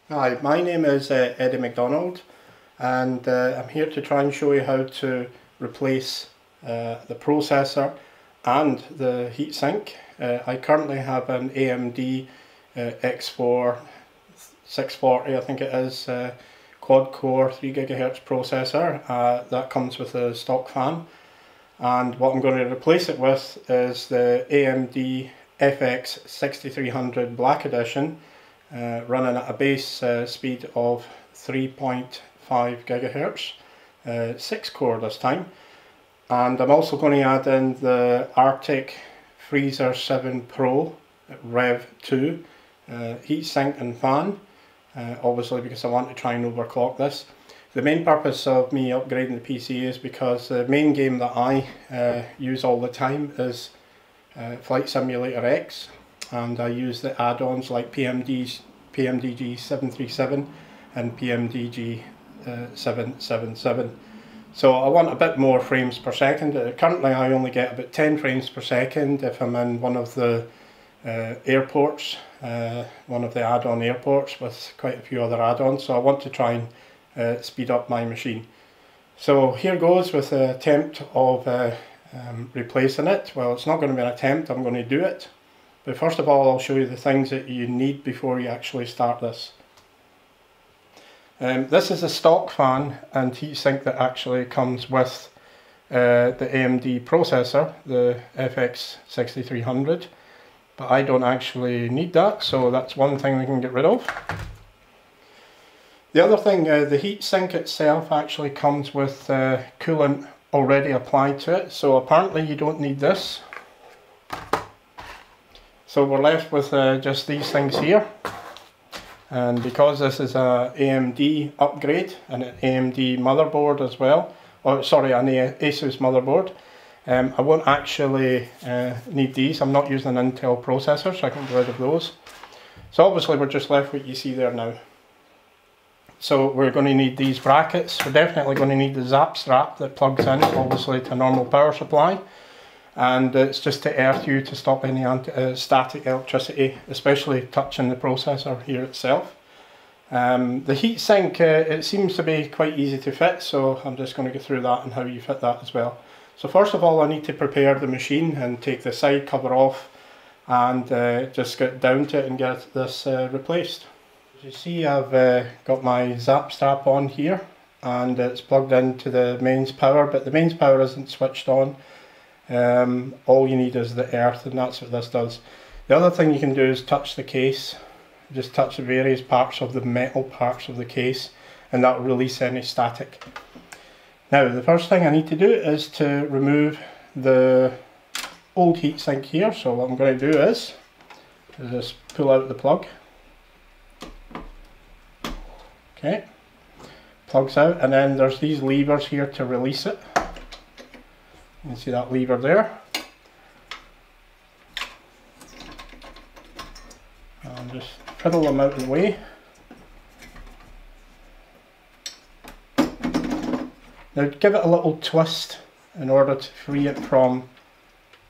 Hi, my name is Eddie McDonald, and I'm here to try and show you how to replace the processor and the heatsink. I currently have an AMD FX6300 I think it is, quad core 3 GHz processor that comes with a stock fan, and what I'm going to replace it with is the AMD FX6300 Black Edition, running at a base speed of 3.5 GHz, 6 core this time. And I'm also going to add in the Artic Freezer 7 Pro Rev 2 heatsink and fan, obviously because I want to try and overclock this. The main purpose of me upgrading the PC is because the main game that I use all the time is Flight Simulator X, and I use the add-ons like PMDG 737 and PMDG 777. So I want a bit more frames per second. Currently I only get about 10 frames per second if I'm in one of the airports, one of the add-on airports with quite a few other add-ons, so I want to try and speed up my machine. So here goes with the attempt of replacing it. Well, it's not going to be an attempt, I'm going to do it. But first of all, I'll show you the things that you need before you actually start this. This is a stock fan and heatsink that actually comes with the AMD processor, the FX6300. But I don't actually need that, so that's one thing we can get rid of. The other thing, the heatsink itself actually comes with coolant already applied to it, so apparently you don't need this. So we're left with just these things here, and because this is a AMD upgrade and an AMD motherboard as well, or sorry, an Asus motherboard, I won't actually need these. I'm not using an Intel processor, so I can get rid of those. So obviously we're just left with what you see there now. So we're going to need these brackets. We're definitely going to need the zap strap that plugs in, obviously, to a normal power supply. And it's just to earth you to stop any static electricity, especially touching the processor here itself. The heatsink, it seems to be quite easy to fit, so I'm just going to go through that and how you fit that as well. So first of all, I need to prepare the machine and take the side cover off and just get down to it and get this replaced. As you see, I've got my zap strap on here and it's plugged into the mains power, but the mains power isn't switched on. All you need is the earth, and that's what this does. The other thing you can do is touch the case. Just touch the various parts of the metal parts of the case, and that will release any static. Now the first thing I need to do is to remove the old heatsink here. So what I'm going to do is just pull out the plug. Okay, plugs out, and then there's these levers here to release it. You can see that lever there. And just fiddle them out of the way. Now give it a little twist in order to free it from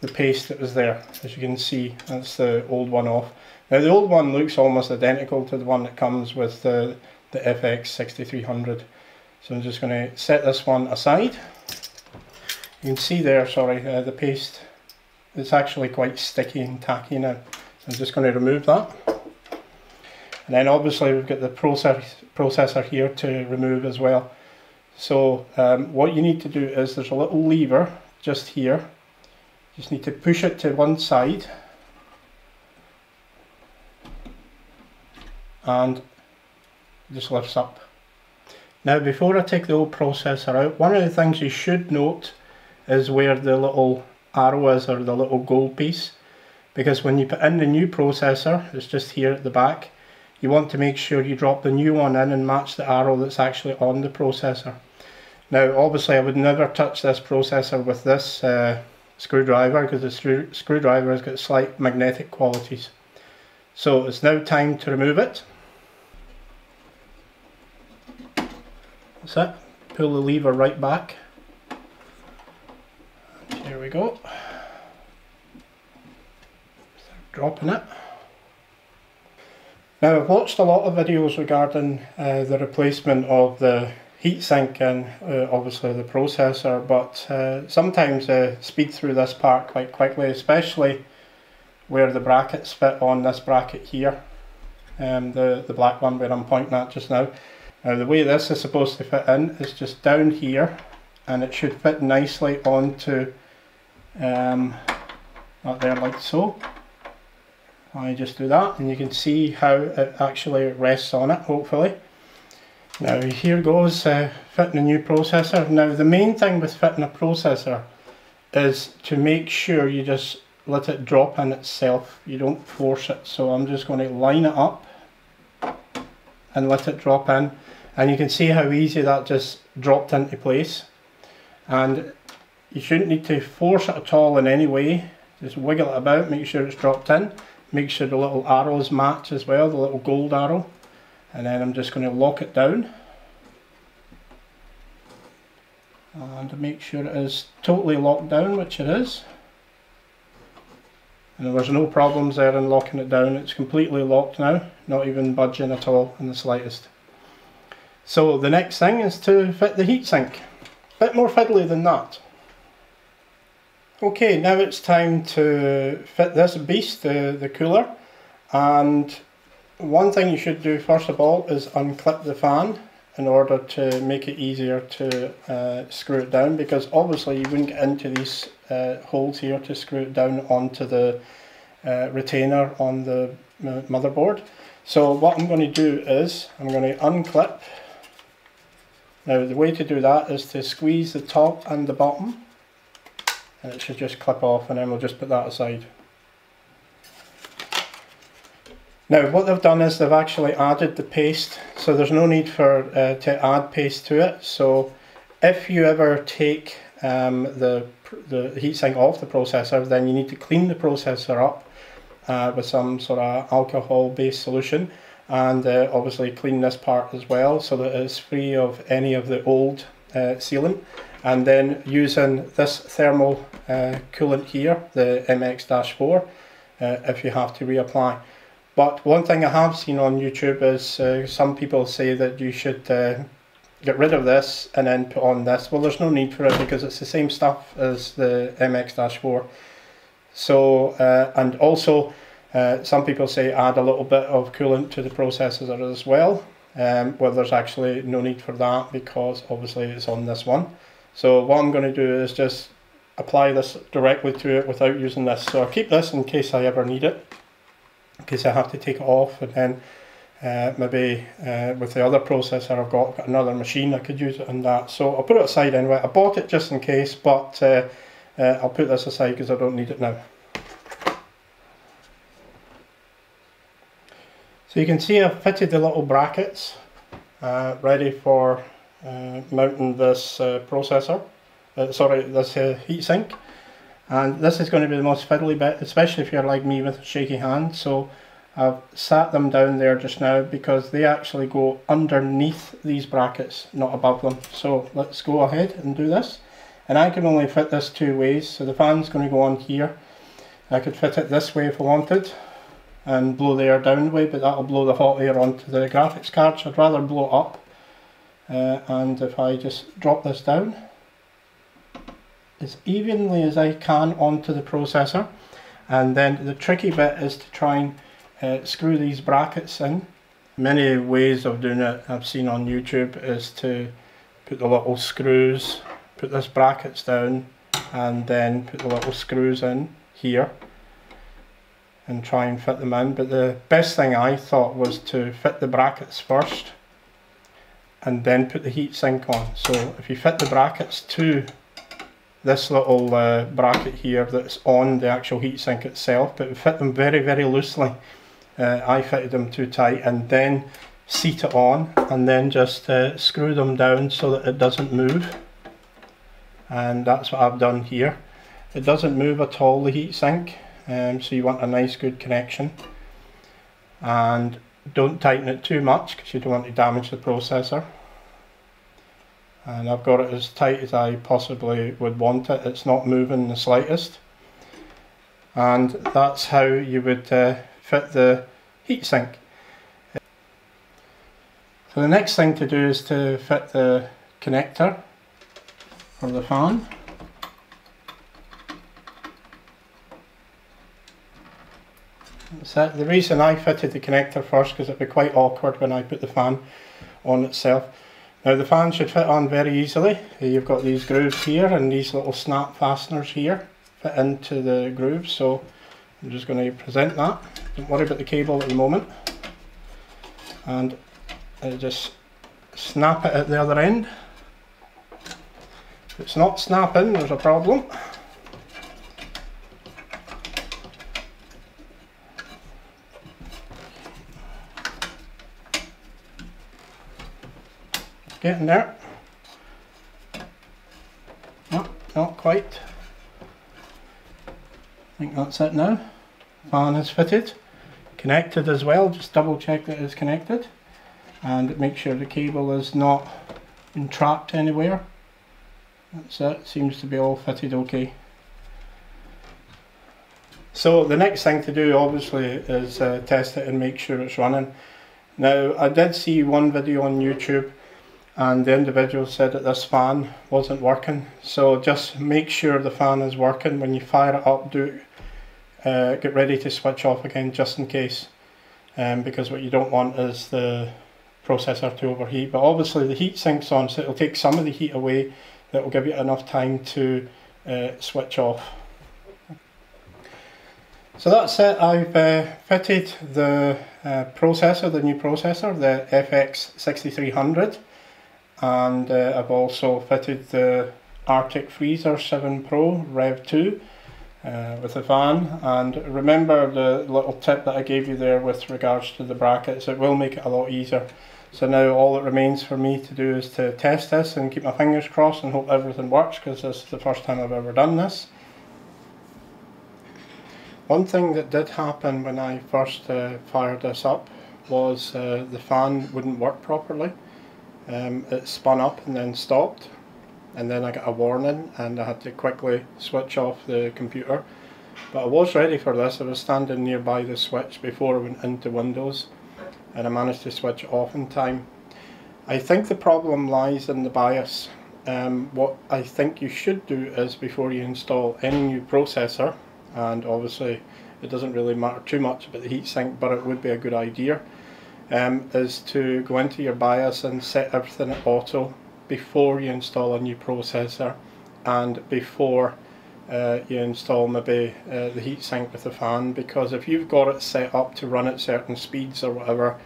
the paste that was there. As you can see, that's the old one off. Now the old one looks almost identical to the one that comes with the FX6300. So I'm just going to set this one aside. You can see there, sorry, the paste, it's actually quite sticky and tacky now. So I'm just going to remove that. And then obviously we've got the processor here to remove as well. So what you need to do is there's a little lever just here. You just need to push it to one side. And it just lifts up. Now before I take the old processor out, one of the things you should note is where the little arrow is, or the little gold piece, because when you put in the new processor, it's just here at the back, you want to make sure you drop the new one in and match the arrow that's actually on the processor. Now obviously I would never touch this processor with this screwdriver, because the screwdriver has got slight magnetic qualities. So it's now time to remove it. That's it. Pull the lever right back. Here we go. Start dropping it. Now, I've watched a lot of videos regarding the replacement of the heatsink and obviously the processor, but sometimes speed through this part quite quickly, especially where the brackets fit on this bracket here, the black one where I'm pointing at just now. Now the way this is supposed to fit in is just down here, and it should fit nicely onto up there like so. I just do that and you can see how it actually rests on it, hopefully. Now here goes fitting a new processor. Now the main thing with fitting a processor is to make sure you just let it drop in itself, you don't force it. So I'm just going to line it up and let it drop in, and you can see how easy that just dropped into place. And you shouldn't need to force it at all in any way, just wiggle it about, make sure it's dropped in, make sure the little arrows match as well, the little gold arrow, and then I'm just going to lock it down and make sure it is totally locked down, which it is. And there's no problems there in locking it down, it's completely locked now, not even budging at all in the slightest. So the next thing is to fit the heatsink. Bit more fiddly than that. Okay, now it's time to fit this beast, the cooler, and one thing you should do first of all is unclip the fan in order to make it easier to screw it down, because obviously you wouldn't get into these holes here to screw it down onto the retainer on the motherboard. So what I'm going to do is I'm going to unclip. Now the way to do that is to squeeze the top and the bottom, and it should just clip off, and then we'll just put that aside. Now what they've done is they've actually added the paste, so there's no need for to add paste to it. So if you ever take the heatsink off the processor, then you need to clean the processor up with some sort of alcohol based solution, and obviously clean this part as well so that it's free of any of the old sealant, and then using this thermal coolant here, the MX-4, if you have to reapply. But one thing I have seen on YouTube is some people say that you should get rid of this and then put on this. Well, there's no need for it because it's the same stuff as the MX-4. So, and also some people say add a little bit of coolant to the processor as well. Well, there's actually no need for that because obviously it's on this one. So what I'm going to do is just apply this directly to it without using this. So I'll keep this in case I ever need it, in case I have to take it off, and then maybe with the other processor I've got another machine I could use it in that. So I'll put it aside anyway. I bought it just in case, but I'll put this aside because I don't need it now. So you can see I've fitted the little brackets ready for mounting this processor, sorry, this heatsink. And this is going to be the most fiddly bit, especially if you're like me with a shaky hand. So I've sat them down there just now because they actually go underneath these brackets, not above them. So let's go ahead and do this. And I can only fit this two ways. So the fan's going to go on here. I could fit it this way if I wanted and blow the air down the way, but that'll blow the hot air onto the graphics card. So I'd rather blow it up. And if I just drop this down as evenly as I can onto the processor, and then the tricky bit is to try and screw these brackets in. Many ways of doing it I've seen on YouTube is to put the little screws, put this brackets down and then put the little screws in here and try and fit them in, but the best thing I thought was to fit the brackets first and then put the heatsink on. So if you fit the brackets to this little bracket here that's on the actual heatsink itself, but we fit them very, very loosely. I fitted them too tight, and then seat it on and then just screw them down so that it doesn't move. And that's what I've done here. It doesn't move at all, the heatsink, so you want a nice good connection. And don't tighten it too much because you don't want to damage the processor. And I've got it as tight as I possibly would want it. It's not moving the slightest. And that's how you would fit the heatsink. So the next thing to do is to fit the connector for the fan. So the reason I fitted the connector first, because it'd be quite awkward when I put the fan on itself. Now the fan should fit on very easily. You've got these grooves here and these little snap fasteners here fit into the grooves, so I'm just going to present that. Don't worry about the cable at the moment. And just snap it at the other end. If it's not snapping, there's a problem. Getting there. No, not quite. I think that's it now. Fan is fitted. Connected as well, just double check that it's connected. And make sure the cable is not entrapped anywhere. That's it, seems to be all fitted okay. So the next thing to do obviously is test it and make sure it's running. Now I did see one video on YouTube and the individual said that this fan wasn't working, so just make sure the fan is working. When you fire it up, get ready to switch off again just in case, because what you don't want is the processor to overheat. But obviously the heat sink's on, so it'll take some of the heat away. That will give you enough time to switch off. So that's it. I've fitted the processor, the new processor, the FX6300. And I've also fitted the Artic Freezer 7 Pro Rev 2 with a fan. And remember the little tip that I gave you there with regards to the brackets, it will make it a lot easier. So now all that remains for me to do is to test this and keep my fingers crossed and hope everything works, because this is the first time I've ever done this. One thing that did happen when I first fired this up was the fan wouldn't work properly. It spun up and then stopped, and then I got a warning and I had to quickly switch off the computer. But I was ready for this. I was standing nearby the switch before I went into Windows, and I managed to switch it off in time. I think the problem lies in the BIOS. What I think you should do is, before you install any new processor, and obviously it doesn't really matter too much about the heatsink, but it would be a good idea, is to go into your BIOS and set everything at auto before you install a new processor, and before you install maybe the heatsink with the fan, because if you've got it set up to run at certain speeds or whatever,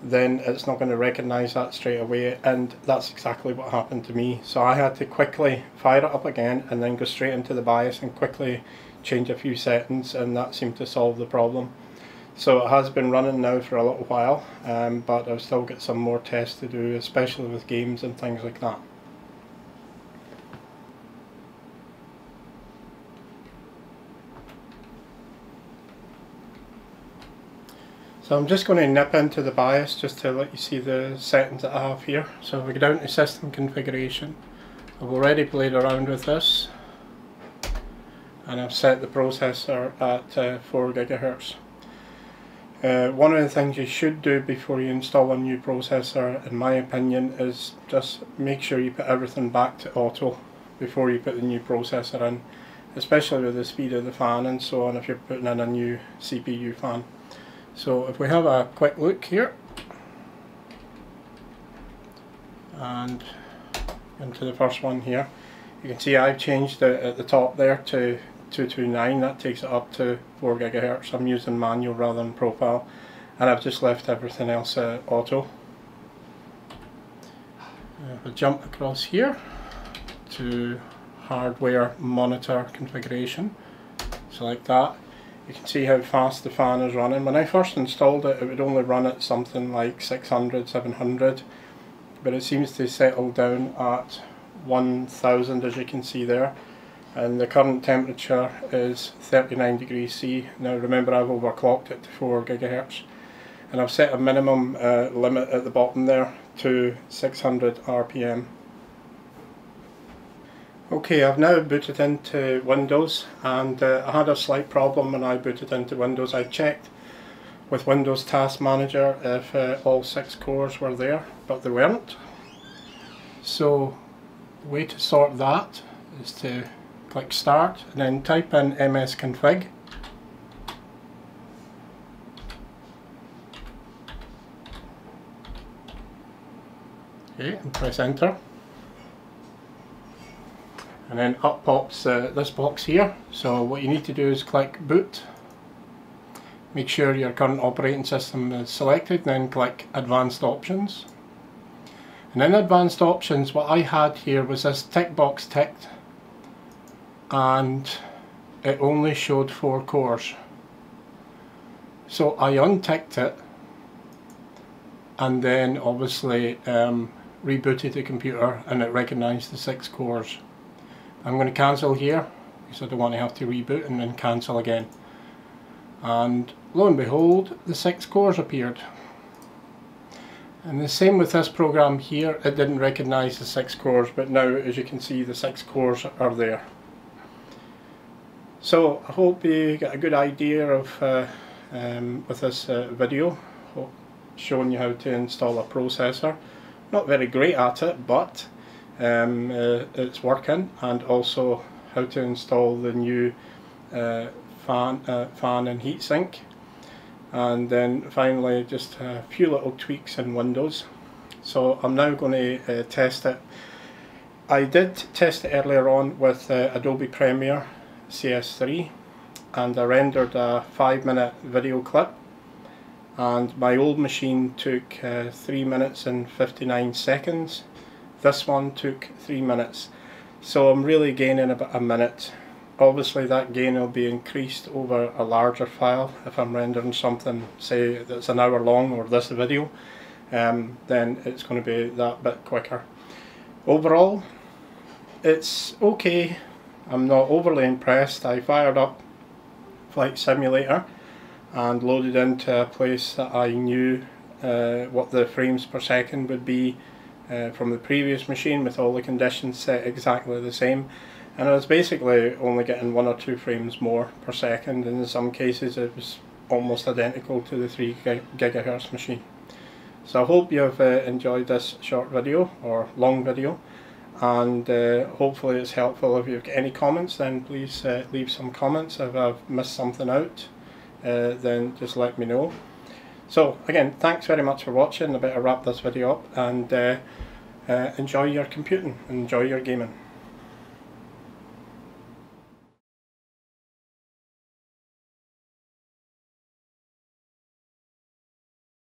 then it's not going to recognise that straight away, and that's exactly what happened to me. So I had to quickly fire it up again and then go straight into the BIOS and quickly change a few settings, and that seemed to solve the problem. So it has been running now for a little while, but I've still got some more tests to do, especially with games and things like that. So I'm just going to nip into the BIOS just to let you see the settings that I have here. So if we go down to system configuration, I've already played around with this, and I've set the processor at 4 GHz. One of the things you should do before you install a new processor, in my opinion, is just make sure you put everything back to auto before you put the new processor in, especially with the speed of the fan and so on, if you're putting in a new CPU fan. So if we have a quick look here and into the first one here, you can see I've changed it at the top there to 229, that takes it up to 4 GHz. I'm using manual rather than profile, and I've just left everything else auto. We'll jump across here to hardware monitor configuration. So like that, you can see how fast the fan is running. When I first installed it, it would only run at something like 600, 700, but it seems to settle down at 1000, as you can see there. And the current temperature is 39 degrees C. Now remember, I've overclocked it to 4 GHz, and I've set a minimum limit at the bottom there to 600 RPM. Okay, I've now booted into Windows, and I had a slight problem when I booted into Windows. I checked with Windows Task Manager if all 6 cores were there, but they weren't. So the way to sort that is to click Start and then type in msconfig. Okay, and press enter. And then up pops this box here. So what you need to do is click boot. Make sure your current operating system is selected, and then click advanced options. And in advanced options, what I had here was this tick box ticked, and it only showed 4 cores. So I unticked it, and then obviously rebooted the computer, and it recognised the 6 cores. I'm going to cancel here because I don't want to have to reboot and then cancel again. And lo and behold, the 6 cores appeared. And the same with this program here, it didn't recognise the 6 cores, but now as you can see the 6 cores are there. So I hope you get a good idea of with this video showing you how to install a processor. Not very great at it, but it's working, and also how to install the new fan and heatsink, and then finally just a few little tweaks in Windows. So I'm now going to test it. I did test it earlier on with Adobe Premiere CS3, and I rendered a 5-minute video clip, and my old machine took 3 minutes and 59 seconds. This one took 3 minutes, so I'm really gaining about a minute. Obviously that gain will be increased over a larger file. If I'm rendering something, say that's an hour long, or this video, then it's going to be that bit quicker. Overall, it's okay. I'm not overly impressed. I fired up Flight Simulator and loaded into a place that I knew what the frames per second would be from the previous machine, with all the conditions set exactly the same, and I was basically only getting 1 or 2 frames more per second, and in some cases it was almost identical to the 3 GHz machine. So I hope you've enjoyed this short video, or long video, and hopefully it's helpful. If you've got any comments, then please leave some comments. If I've missed something out, then just let me know. So again, thanks very much for watching. I better wrap this video up, and enjoy your computing, enjoy your gaming.